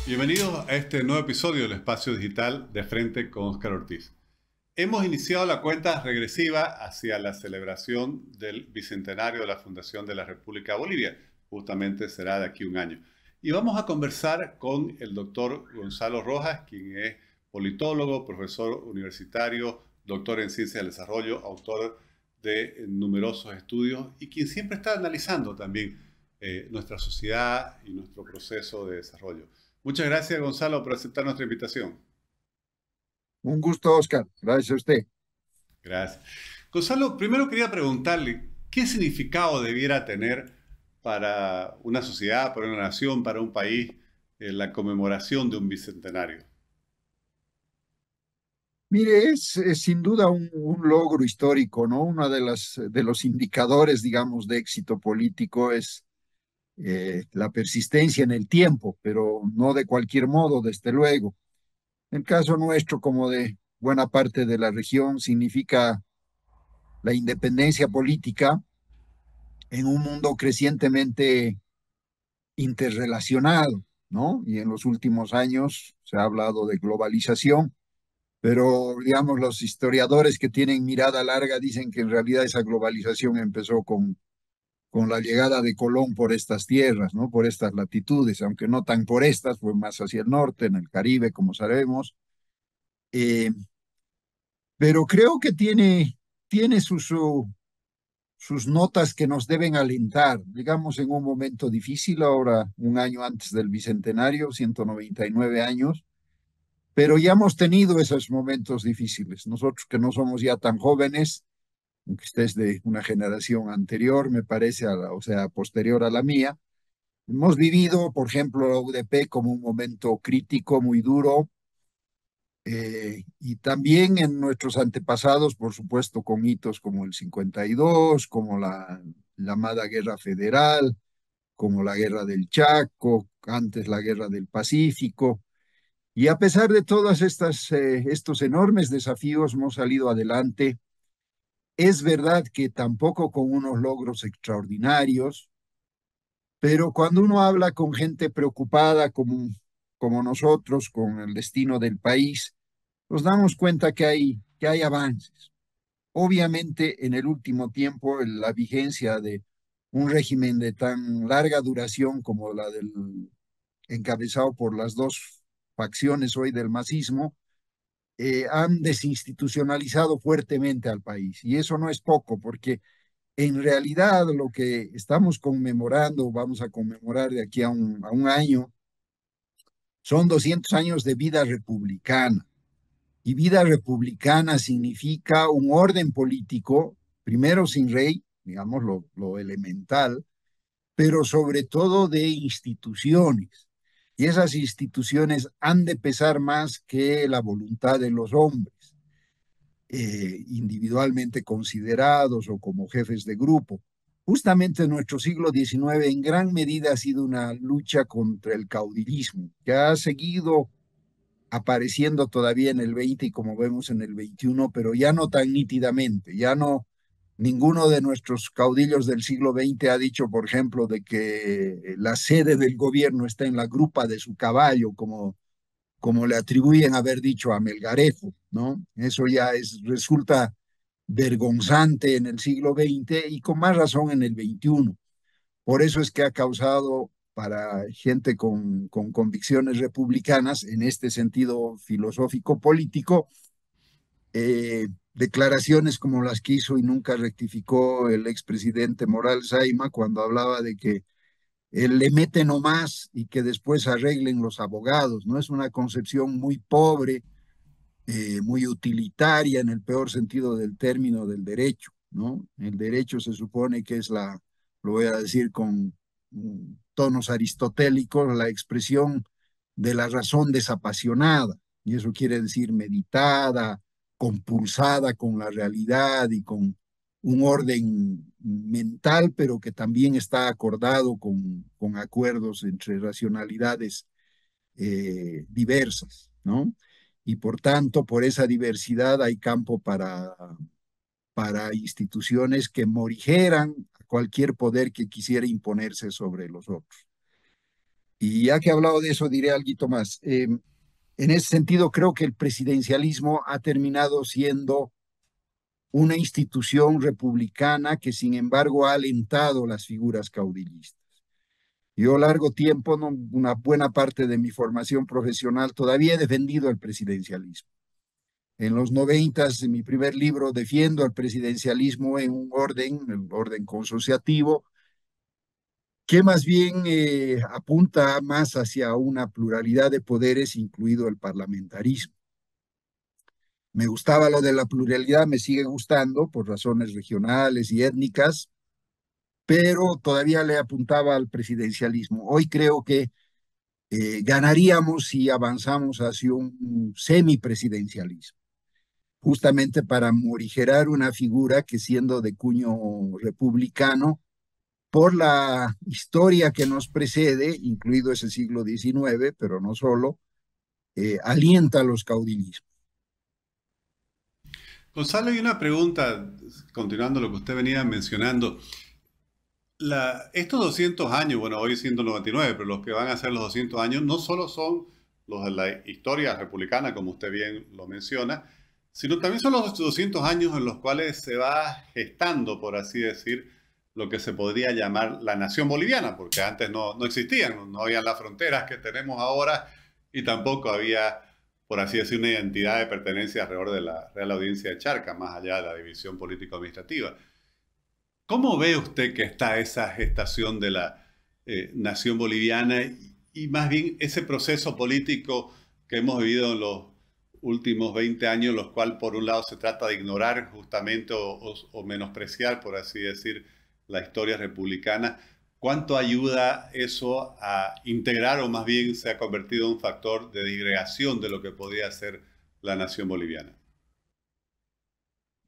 Bienvenidos a este nuevo episodio del Espacio Digital de Frente con Óscar Ortiz. Hemos iniciado la cuenta regresiva hacia la celebración del bicentenario de la Fundación de la República de Bolivia. Justamente será de aquí un año. Y vamos a conversar con el doctor Gonzalo Rojas, quien es politólogo, profesor universitario, doctor en Ciencias del Desarrollo, autor de numerosos estudios y quien siempre está analizando también nuestra sociedad y nuestro proceso de desarrollo. Muchas gracias, Gonzalo, por aceptar nuestra invitación. Un gusto, Oscar. Gracias a usted. Gracias. Gonzalo, primero quería preguntarle, ¿qué significado debiera tener para una sociedad, para una nación, para un país, la conmemoración de un bicentenario? Mire, es sin duda un logro histórico, ¿no? Uno de los indicadores, digamos, de éxito político es la persistencia en el tiempo, pero no de cualquier modo, desde luego. En el caso nuestro, como de buena parte de la región, significa la independencia política en un mundo crecientemente interrelacionado, ¿no? Y en los últimos años se ha hablado de globalización, pero digamos los historiadores que tienen mirada larga dicen que en realidad esa globalización empezó con la llegada de Colón por estas tierras, ¿no? Por estas latitudes, aunque no tan por estas, fue más hacia el norte, en el Caribe, como sabemos. Eh, pero creo que tiene sus notas que nos deben alentar, digamos, en un momento difícil, ahora un año antes del Bicentenario, 199 años, pero ya hemos tenido esos momentos difíciles. Nosotros que no somos ya tan jóvenes, aunque usted es de una generación anterior, me parece, o sea, posterior a la mía, hemos vivido, por ejemplo, la UDP como un momento crítico, muy duro, y también en nuestros antepasados, por supuesto, con hitos como el 52, como la llamada Guerra Federal, como la Guerra del Chaco, antes la Guerra del Pacífico. Y a pesar de todos estos enormes desafíos, hemos salido adelante. Es verdad que tampoco con unos logros extraordinarios, pero cuando uno habla con gente preocupada como nosotros, con el destino del país, nos damos cuenta que hay avances. Obviamente, en el último tiempo, la vigencia de un régimen de tan larga duración como la del encabezado por las dos facciones hoy del masismo, han desinstitucionalizado fuertemente al país. Y eso no es poco, porque en realidad lo que estamos conmemorando, vamos a conmemorar de aquí a un año, son 200 años de vida republicana. Y vida republicana significa un orden político, primero sin rey, digamos lo elemental, pero sobre todo de instituciones. Y esas instituciones han de pesar más que la voluntad de los hombres, individualmente considerados o como jefes de grupo. Justamente nuestro siglo XIX en gran medida ha sido una lucha contra el caudillismo, que ha seguido apareciendo todavía en el 20 y como vemos en el 21, pero ya no tan nítidamente, ya no, ninguno de nuestros caudillos del siglo XX ha dicho, por ejemplo, de que la sede del gobierno está en la grupa de su caballo, como le atribuyen haber dicho a Melgarejo, ¿no? Eso ya resulta vergonzante en el siglo XX y con más razón en el XXI. Por eso es que ha causado para gente con convicciones republicanas, en este sentido filosófico-político, declaraciones como las que hizo y nunca rectificó el expresidente Morales Saima cuando hablaba de que él le mete nomás y que después arreglen los abogados, ¿no? Es una concepción muy pobre, muy utilitaria en el peor sentido del término del derecho, ¿no? El derecho se supone que es lo voy a decir con tonos aristotélicos, la expresión de la razón desapasionada, y eso quiere decir meditada, compulsada con la realidad y con un orden mental, pero que también está acordado con acuerdos entre racionalidades diversas, ¿no? Y por tanto, por esa diversidad hay campo para instituciones que morigeran a cualquier poder que quisiera imponerse sobre los otros. Y ya que he hablado de eso, diré algo más. En ese sentido, creo que el presidencialismo ha terminado siendo una institución republicana que, sin embargo, ha alentado las figuras caudillistas. Yo largo tiempo, ¿no? Una buena parte de mi formación profesional, todavía he defendido el presidencialismo. En los noventas, en mi primer libro, defiendo el presidencialismo en un orden, el orden consociativo, que más bien apunta más hacia una pluralidad de poderes, incluido el parlamentarismo. Me gustaba lo de la pluralidad, me sigue gustando por razones regionales y étnicas, pero todavía le apuntaba al presidencialismo. Hoy creo que ganaríamos si avanzamos hacia un semipresidencialismo, justamente para morigerar una figura que, siendo de cuño republicano, por la historia que nos precede, incluido ese siglo XIX, pero no solo, alienta a los caudillismos. Gonzalo, hay una pregunta, continuando lo que usted venía mencionando. Estos 200 años, bueno, hoy 199, pero los que van a ser los 200 años, no solo son los de la historia republicana, como usted bien lo menciona, sino también son los 200 años en los cuales se va gestando, por así decir, lo que se podría llamar la nación boliviana, porque antes no existían, no habían las fronteras que tenemos ahora y tampoco había, por así decir, una identidad de pertenencia alrededor de la Real Audiencia de Charca, más allá de la división político-administrativa. ¿Cómo ve usted que está esa gestación de la nación boliviana y más bien ese proceso político que hemos vivido en los últimos 20 años, los cuales por un lado se trata de ignorar justamente o menospreciar, por así decir, la historia republicana? ¿Cuánto ayuda eso a integrar o más bien se ha convertido en un factor de disgregación de lo que podría ser la nación boliviana?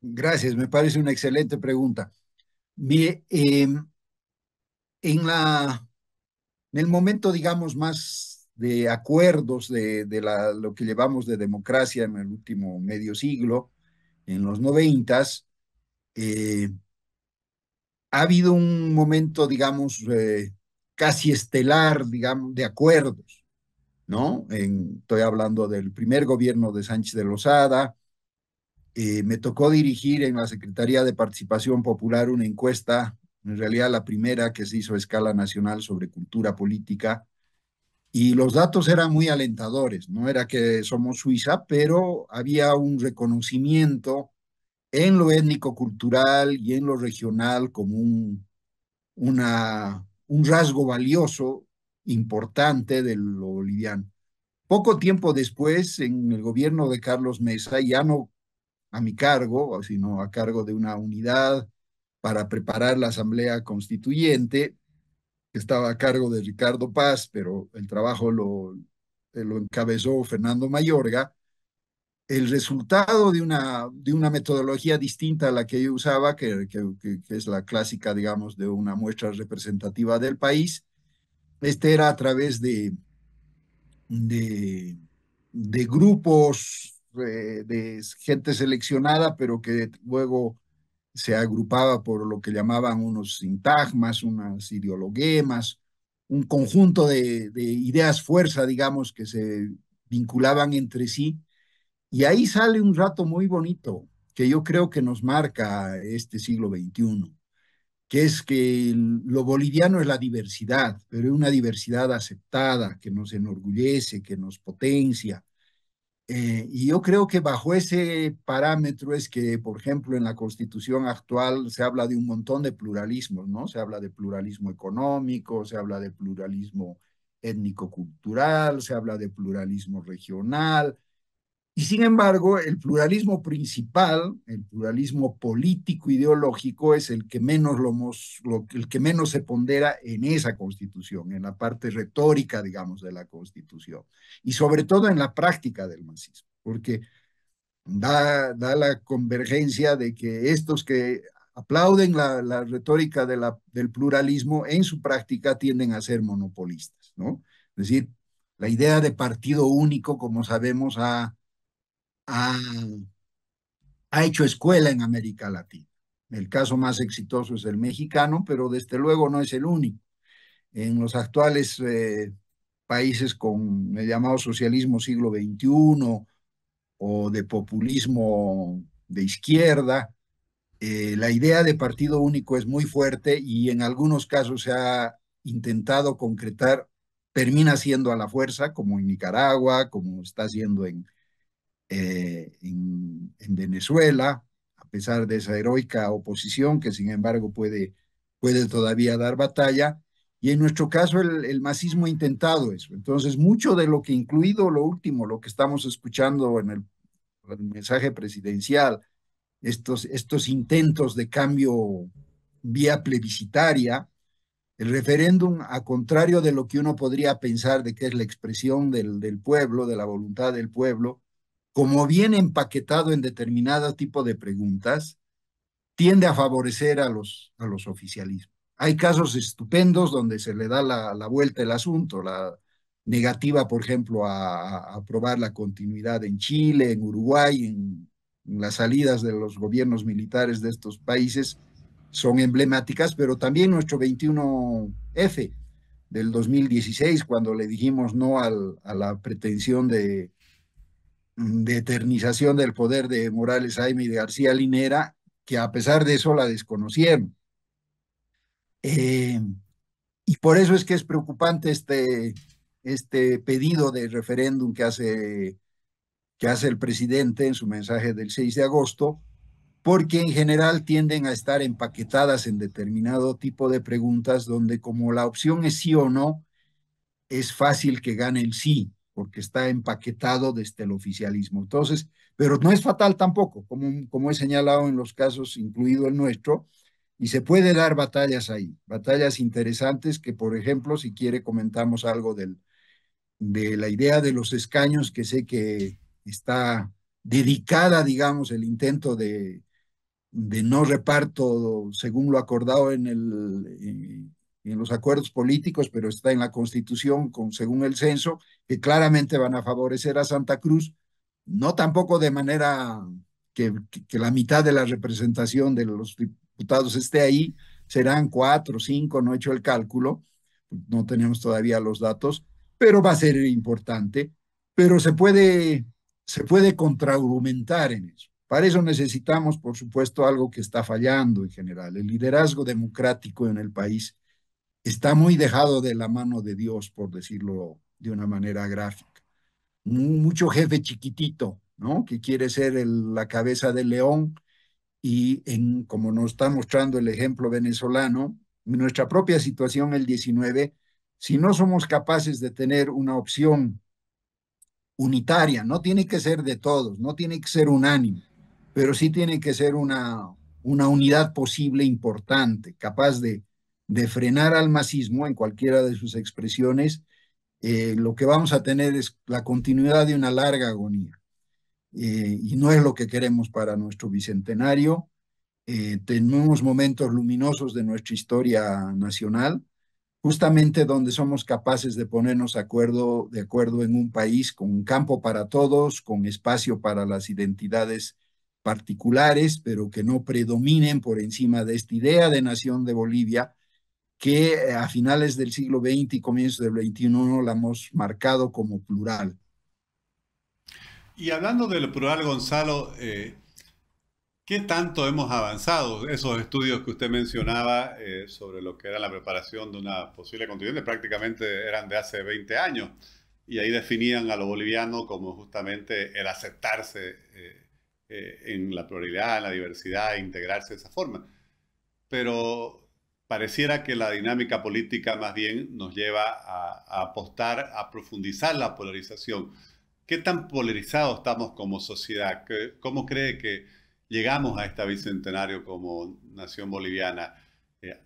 Gracias, me parece una excelente pregunta. Mire, en la en el momento, digamos, más de acuerdos lo que llevamos de democracia en el último medio siglo, en los noventas, eh, ha habido un momento, digamos, casi estelar, digamos, de acuerdos, ¿no? Estoy hablando del primer gobierno de Sánchez de Lozada. Me tocó dirigir en la Secretaría de Participación Popular una encuesta, en realidad la primera que se hizo a escala nacional sobre cultura política. Y los datos eran muy alentadores, no era que somos Suiza, pero había un reconocimiento en lo étnico-cultural y en lo regional como un rasgo valioso, importante de lo boliviano. Poco tiempo después, en el gobierno de Carlos Mesa, ya no a mi cargo, sino a cargo de una unidad para preparar la Asamblea Constituyente, que estaba a cargo de Ricardo Paz, pero el trabajo lo encabezó Fernando Mayorga. El resultado de una metodología distinta a la que yo usaba, que es la clásica, digamos, de una muestra representativa del país, este era a través de, de grupos de gente seleccionada, pero que luego se agrupaba por lo que llamaban unos sintagmas, unas ideologemas, un conjunto de ideas fuerza, digamos, que se vinculaban entre sí. Y ahí sale un rato muy bonito que yo creo que nos marca este siglo XXI, que es que lo boliviano es la diversidad, pero es una diversidad aceptada, que nos enorgullece, que nos potencia. Y yo creo que bajo ese parámetro es que, por ejemplo, en la Constitución actual se habla de un montón de pluralismos, ¿no? Se habla de pluralismo económico, se habla de pluralismo étnico-cultural, se habla de pluralismo regional, y sin embargo, el pluralismo principal, el pluralismo político ideológico, es el que el que menos se pondera en esa constitución, en la parte retórica, digamos, de la constitución, y sobre todo en la práctica del marxismo, porque da la convergencia de que estos que aplauden la retórica del pluralismo, en su práctica tienden a ser monopolistas, ¿no? Es decir, la idea de partido único, como sabemos, ha, ha hecho escuela en América Latina. El caso más exitoso es el mexicano, pero desde luego no es el único. En los actuales países con el llamado socialismo siglo XXI o de populismo de izquierda. La idea de partido único es muy fuerte y en algunos casos se ha intentado concretar, termina siendo a la fuerza, como en Nicaragua, como está haciendo en Venezuela, a pesar de esa heroica oposición que sin embargo puede todavía dar batalla. Y en nuestro caso el masismo ha intentado eso. Entonces, mucho de lo que, incluido lo último, lo que estamos escuchando en el mensaje presidencial, estos intentos de cambio vía plebiscitaria, el referéndum, a contrario de lo que uno podría pensar de que es la expresión del pueblo, de la voluntad del pueblo, como viene empaquetado en determinado tipo de preguntas, tiende a favorecer a los oficialismos. Hay casos estupendos donde se le da la vuelta al asunto, la negativa, por ejemplo, a aprobar la continuidad en Chile, en Uruguay, en las salidas de los gobiernos militares de estos países son emblemáticas, pero también nuestro 21F del 2016, cuando le dijimos no a la pretensión de eternización del poder de Morales Jaime y de García Linera, que a pesar de eso la desconocieron. Eh, y por eso es que es preocupante este pedido de referéndum que hace el presidente en su mensaje del 6 de agosto, porque en general tienden a estar empaquetadas en determinado tipo de preguntas donde como la opción es sí o no, es fácil que gane el sí, porque está empaquetado desde el oficialismo. Entonces, pero no es fatal tampoco, como he señalado en los casos, incluido el nuestro, y se puede dar batallas ahí, batallas interesantes que, por ejemplo, si quiere comentamos algo de la idea de los escaños, que sé que está dedicada, digamos, el intento de no reparto según lo acordado en los acuerdos políticos, pero está en la Constitución según el censo, que claramente van a favorecer a Santa Cruz, no tampoco de manera que la mitad de la representación de los diputados esté ahí, serán cuatro, cinco, no he hecho el cálculo, no tenemos todavía los datos, pero va a ser importante, pero se puede contraargumentar en eso. Para eso necesitamos, por supuesto, algo que está fallando en general. El liderazgo democrático en el país está muy dejado de la mano de Dios, por decirlo de una manera gráfica. Mucho jefe chiquitito, ¿no? Que quiere ser la cabeza del león y como nos está mostrando el ejemplo venezolano, en nuestra propia situación el 19, si no somos capaces de tener una opción unitaria, no tiene que ser de todos, no tiene que ser unánime, pero sí tiene que ser una unidad posible importante, capaz de frenar al masismo en cualquiera de sus expresiones. Lo que vamos a tener es la continuidad de una larga agonía. Y no es lo que queremos para nuestro bicentenario. Tenemos momentos luminosos de nuestra historia nacional, justamente donde somos capaces de ponernos de acuerdo en un país con un campo para todos, con espacio para las identidades particulares, pero que no predominen por encima de esta idea de nación de Bolivia, que a finales del siglo XX y comienzos del XXI la hemos marcado como plural. Y hablando del plural, Gonzalo, ¿qué tanto hemos avanzado? Esos estudios que usted mencionaba sobre lo que era la preparación de una posible constituyente prácticamente eran de hace 20 años y ahí definían a lo boliviano como justamente el aceptarse en la pluralidad, en la diversidad, e integrarse de esa forma. Pero pareciera que la dinámica política más bien nos lleva a apostar, a profundizar la polarización. ¿Qué tan polarizados estamos como sociedad? ¿Cómo cree que llegamos a este bicentenario como nación boliviana eh,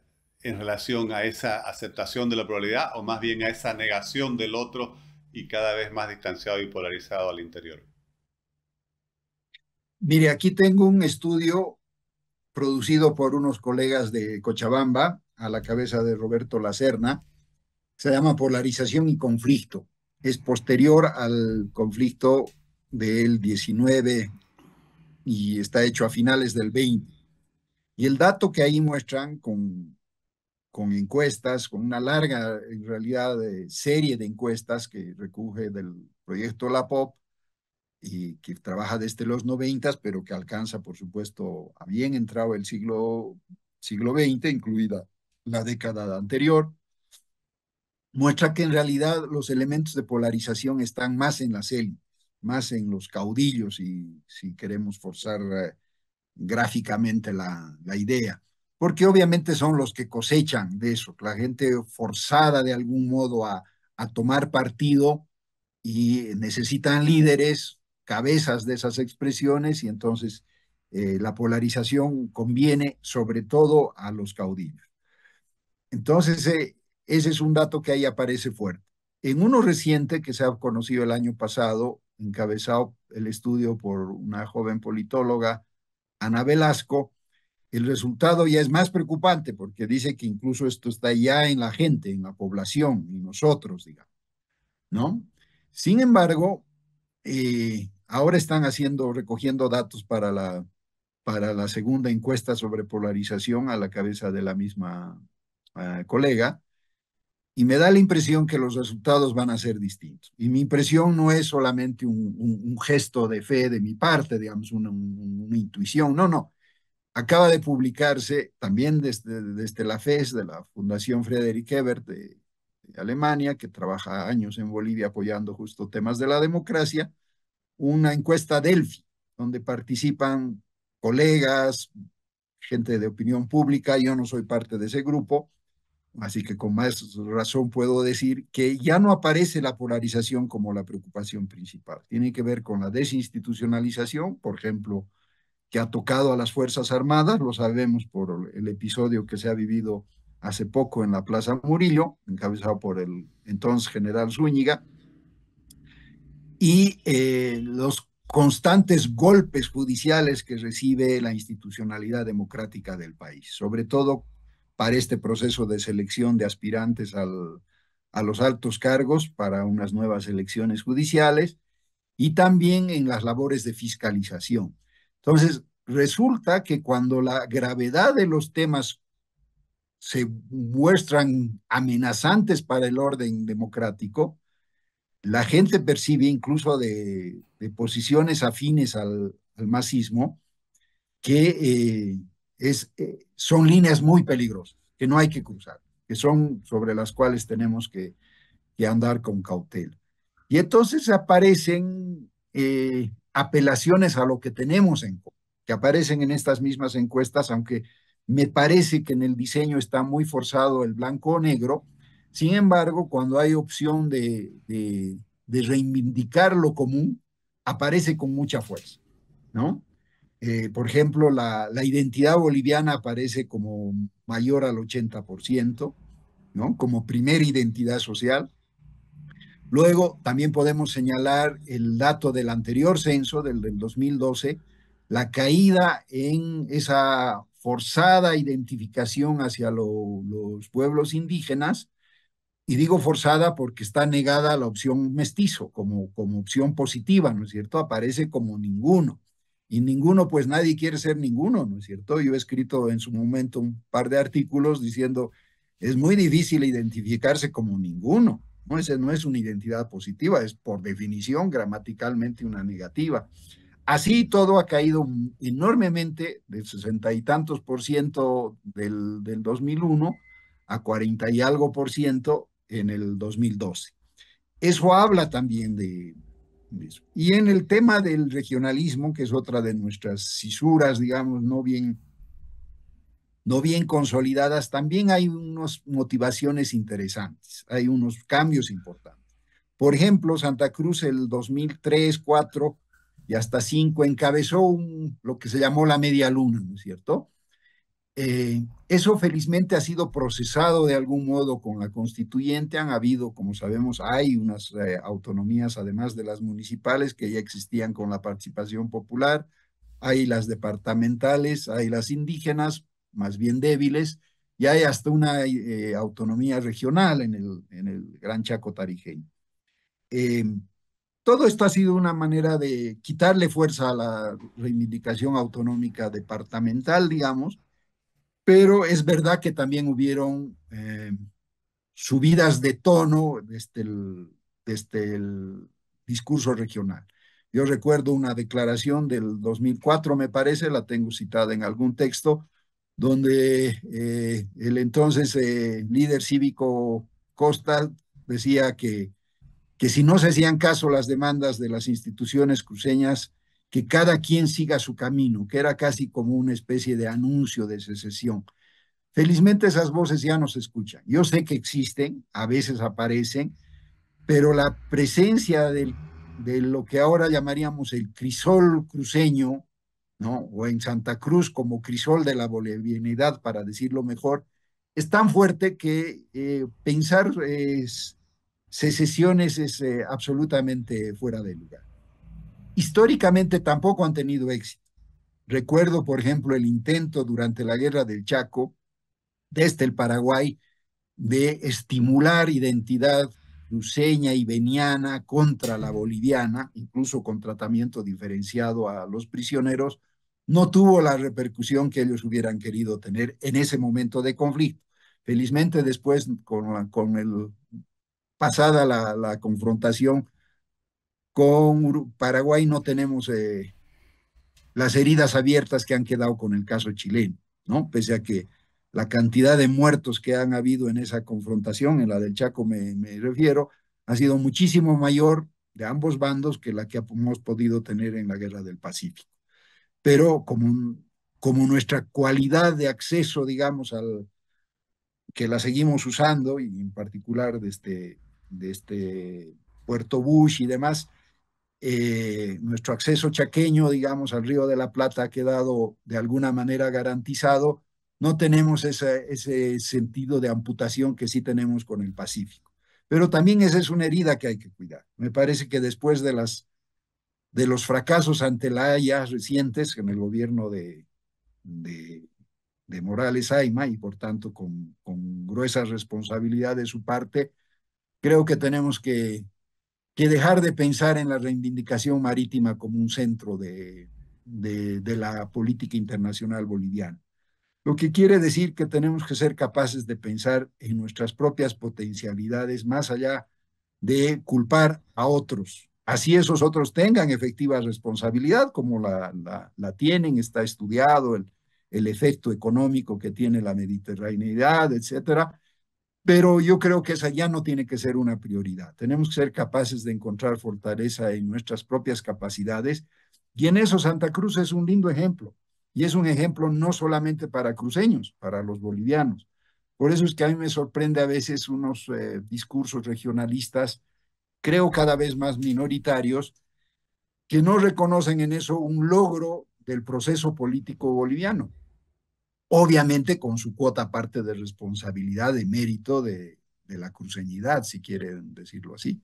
en relación a esa aceptación de la pluralidad o más bien a esa negación del otro y cada vez más distanciado y polarizado al interior? Mire, aquí tengo un estudio producido por unos colegas de Cochabamba, a la cabeza de Roberto Lacerna, se llama Polarización y Conflicto. Es posterior al conflicto del 19 y está hecho a finales del 20. Y el dato que ahí muestran con encuestas, con una larga, en realidad, serie de encuestas que recoge del proyecto La Pop y que trabaja desde los 90, pero que alcanza, por supuesto, a bien entrado el siglo XX, incluida la década anterior, muestra que en realidad los elementos de polarización están más en las élites, más en los caudillos, y si queremos forzar gráficamente la idea, porque obviamente son los que cosechan de eso, la gente forzada de algún modo a tomar partido y necesitan líderes, cabezas de esas expresiones, y entonces la polarización conviene sobre todo a los caudillos. Entonces, ese es un dato que ahí aparece fuerte. En uno reciente que se ha conocido el año pasado, encabezado el estudio por una joven politóloga, Ana Velasco, el resultado ya es más preocupante porque dice que incluso esto está ya en la gente, en la población, en nosotros, digamos, ¿no? Sin embargo, ahora están recogiendo datos para la segunda encuesta sobre polarización a la cabeza de la misma colega, y me da la impresión que los resultados van a ser distintos. Y mi impresión no es solamente un gesto de fe de mi parte, digamos, una intuición, no, no. Acaba de publicarse también desde la FES, de la Fundación Friedrich Ebert de Alemania, que trabaja años en Bolivia apoyando justo temas de la democracia, una encuesta Delphi, donde participan colegas, gente de opinión pública. Yo no soy parte de ese grupo, así que con más razón puedo decir que ya no aparece la polarización como la preocupación principal. Tiene que ver con la desinstitucionalización, por ejemplo, que ha tocado a las Fuerzas Armadas, lo sabemos por el episodio que se ha vivido hace poco en la Plaza Murillo, encabezado por el entonces general Zúñiga, y los constantes golpes judiciales que recibe la institucionalidad democrática del país, sobre todo para este proceso de selección de aspirantes a los altos cargos para unas nuevas elecciones judiciales, y también en las labores de fiscalización. Entonces, resulta que cuando la gravedad de los temas se muestran amenazantes para el orden democrático, la gente percibe, incluso de posiciones afines al masismo, que son líneas muy peligrosas, que no hay que cruzar, que son sobre las cuales tenemos que andar con cautela. Y entonces aparecen apelaciones a lo que tenemos en común, que aparecen en estas mismas encuestas, aunque me parece que en el diseño está muy forzado el blanco o negro. Sin embargo, cuando hay opción de reivindicar lo común, aparece con mucha fuerza, ¿no? Por ejemplo, la identidad boliviana aparece como mayor al 80%, ¿no? Como primera identidad social. Luego, también podemos señalar el dato del anterior censo, del 2012, la caída en esa forzada identificación hacia los pueblos indígenas, y digo forzada porque está negada la opción mestizo como opción positiva, ¿no es cierto? Aparece como ninguno. Y ninguno, pues nadie quiere ser ninguno, ¿no es cierto? Yo he escrito en su momento un par de artículos diciendo, es muy difícil identificarse como ninguno, ¿no? Esa no es una identidad positiva, es por definición gramaticalmente una negativa. Así todo ha caído enormemente, de 60 y tantos por ciento del 2001 a 40 y algo por ciento en el 2012. Eso habla también de eso. Y en el tema del regionalismo, que es otra de nuestras cisuras, digamos, no bien consolidadas, también hay unas motivaciones interesantes, hay unos cambios importantes. Por ejemplo, Santa Cruz el 2003, 4 y hasta 5 encabezó lo que se llamó la media luna, ¿no es cierto? Eso felizmente ha sido procesado de algún modo con la constituyente. Han habido, como sabemos, hay unas autonomías, además de las municipales, que ya existían con la participación popular. Hay las departamentales, hay las indígenas, más bien débiles, y hay hasta una autonomía regional en el Gran Chaco tarijeño. Eh, Todo esto ha sido una manera de quitarle fuerza a la reivindicación autonómica departamental, digamos, pero es verdad que también hubieron subidas de tono desde el discurso regional. Yo recuerdo una declaración del 2004, me parece, la tengo citada en algún texto, donde el entonces líder cívico Costa decía que si no se hacían caso las demandas de las instituciones cruceñas, que cada quien siga su camino, que era casi como una especie de anuncio de secesión. Felizmente esas voces ya no se escuchan. Yo sé que existen, a veces aparecen, pero la presencia de lo que ahora llamaríamos el crisol cruceño, ¿no? O en Santa Cruz como crisol de la bolivianidad, para decirlo mejor, es tan fuerte que pensar secesiones es absolutamente fuera de lugar. Históricamente tampoco han tenido éxito. Recuerdo, por ejemplo, el intento durante la Guerra del Chaco desde el Paraguay de estimular identidad cruceña y veniana contra la boliviana, incluso con tratamiento diferenciado a los prisioneros, no tuvo la repercusión que ellos hubieran querido tener en ese momento de conflicto. Felizmente después, pasada la confrontación con Paraguay, no tenemos las heridas abiertas que han quedado con el caso chileno, ¿no? Pese a que la cantidad de muertos que han habido en esa confrontación, en la del Chaco me refiero, ha sido muchísimo mayor de ambos bandos que la que hemos podido tener en la Guerra del Pacífico. Pero como nuestra cualidad de acceso, digamos, que la seguimos usando, y en particular de este Puerto Bush y demás, nuestro acceso chaqueño, digamos, al Río de la Plata ha quedado de alguna manera garantizado. No tenemos ese sentido de amputación que sí tenemos con el Pacífico. Pero también esa es una herida que hay que cuidar. Me parece que después de los fracasos ante la Haya recientes en el gobierno de, de Morales Ayma, y por tanto con gruesa responsabilidad de su parte, creo que tenemos que dejar de pensar en la reivindicación marítima como un centro de la política internacional boliviana. Lo que quiere decir que tenemos que ser capaces de pensar en nuestras propias potencialidades más allá de culpar a otros. Así esos otros tengan efectiva responsabilidad, como la tienen, está estudiado el efecto económico que tiene la mediterraneidad, etcétera, pero yo creo que esa ya no tiene que ser una prioridad. Tenemos que ser capaces de encontrar fortaleza en nuestras propias capacidades, y en eso Santa Cruz es un lindo ejemplo. Y es un ejemplo no solamente para cruceños, para los bolivianos. Por eso es que a mí me sorprende a veces unos discursos regionalistas, creo cada vez más minoritarios, que no reconocen en eso un logro del proceso político boliviano, obviamente con su cuota parte de responsabilidad, de mérito de la cruceñidad, si quieren decirlo así.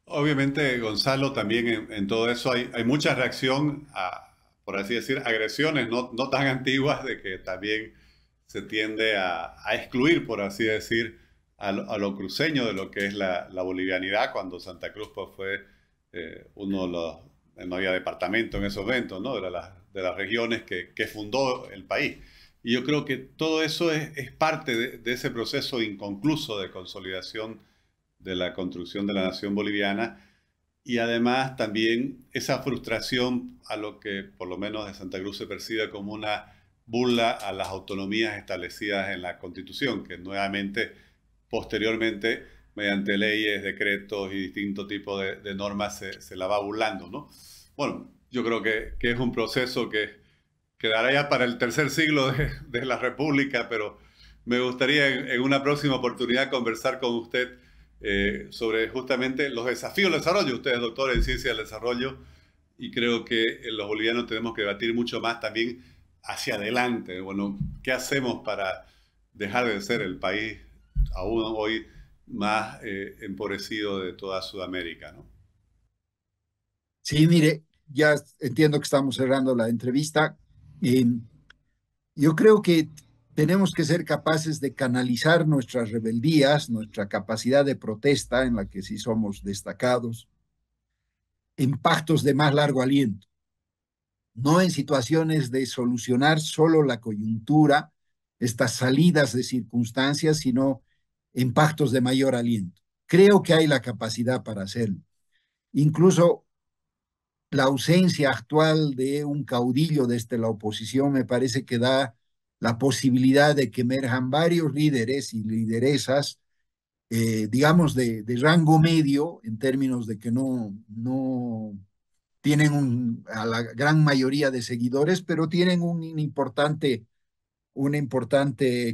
Obviamente, Gonzalo, también en todo eso hay mucha reacción a, por así decir, agresiones no tan antiguas de que también se tiende a excluir, por así decir, a lo cruceño de lo que es la bolivianidad, cuando Santa Cruz pues, fue uno de los, no había departamento en esos momentos, ¿no? De las regiones que fundó el país. Y yo creo que todo eso es parte de ese proceso inconcluso de consolidación de la construcción de la nación boliviana, y además también esa frustración a lo que por lo menos de Santa Cruz se percibe como una burla a las autonomías establecidas en la Constitución, que nuevamente, posteriormente, mediante leyes, decretos y distintos tipos de normas se la va burlando, ¿no? Bueno, yo creo que es un proceso que quedará ya para el tercer siglo de la República, pero me gustaría en una próxima oportunidad conversar con usted sobre justamente los desafíos del desarrollo. Usted es doctor en ciencia del desarrollo y creo que los bolivianos tenemos que debatir mucho más también hacia adelante. Bueno, ¿qué hacemos para dejar de ser el país aún hoy más empobrecido de toda Sudamérica, ¿no? Sí, mire, ya entiendo que estamos cerrando la entrevista. Eh, yo creo que tenemos que ser capaces de canalizar nuestras rebeldías, nuestra capacidad de protesta, en la que sí somos destacados, en pactos de más largo aliento. no en situaciones de solucionar solo la coyuntura, estas salidas de circunstancias, sino en pactos de mayor aliento. Creo que hay la capacidad para hacerlo. Incluso la ausencia actual de un caudillo desde la oposición me parece que da la posibilidad de que emerjan varios líderes y lideresas, digamos, de rango medio, en términos de que no tienen a la gran mayoría de seguidores, pero tienen un importante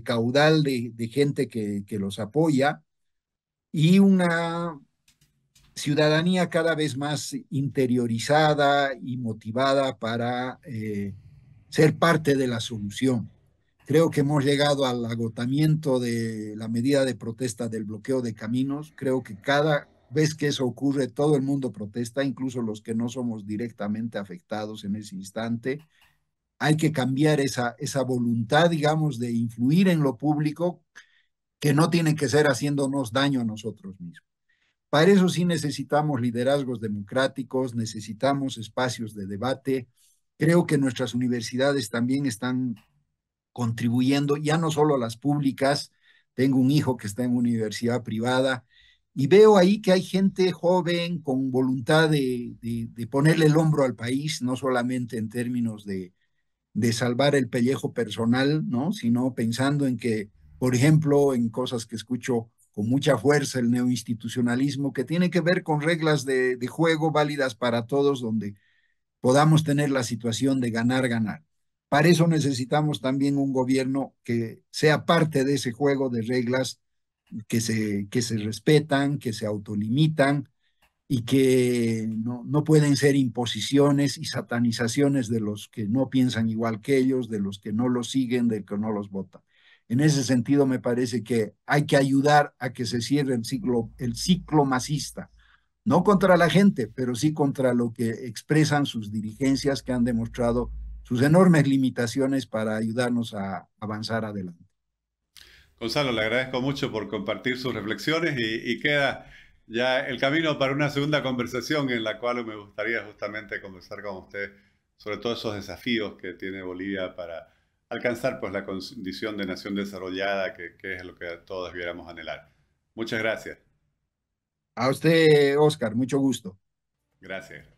caudal de gente que los apoya y una ciudadanía cada vez más interiorizada y motivada para ser parte de la solución. Creo que hemos llegado al agotamiento de la medida de protesta del bloqueo de caminos. Creo que cada vez que eso ocurre, todo el mundo protesta, incluso los que no somos directamente afectados en ese instante. Hay que cambiar esa voluntad, digamos, de influir en lo público, que no tiene que ser haciéndonos daño a nosotros mismos. Para eso sí necesitamos liderazgos democráticos, necesitamos espacios de debate. Creo que nuestras universidades también están contribuyendo, ya no solo las públicas. Tengo un hijo que está en universidad privada y veo ahí que hay gente joven con voluntad de ponerle el hombro al país, no solamente en términos de salvar el pellejo personal, ¿no? Sino pensando en que, por ejemplo, en cosas que escucho con mucha fuerza, el neoinstitucionalismo, que tiene que ver con reglas de juego válidas para todos, donde podamos tener la situación de ganar, ganar. Para eso necesitamos también un gobierno que sea parte de ese juego de reglas que se respetan, que se autolimitan y que no pueden ser imposiciones y satanizaciones de los que no piensan igual que ellos, de los que no los siguen, de los que no los votan. En ese sentido, me parece que hay que ayudar a que se cierre el ciclo masista, no contra la gente, pero sí contra lo que expresan sus dirigencias que han demostrado sus enormes limitaciones para ayudarnos a avanzar adelante. Gonzalo, le agradezco mucho por compartir sus reflexiones y queda ya el camino para una segunda conversación en la cual me gustaría justamente conversar con usted sobre todos esos desafíos que tiene Bolivia para alcanzar pues la condición de nación desarrollada que es lo que todos debiéramos anhelar. Muchas gracias. A usted, Oscar, mucho gusto. Gracias.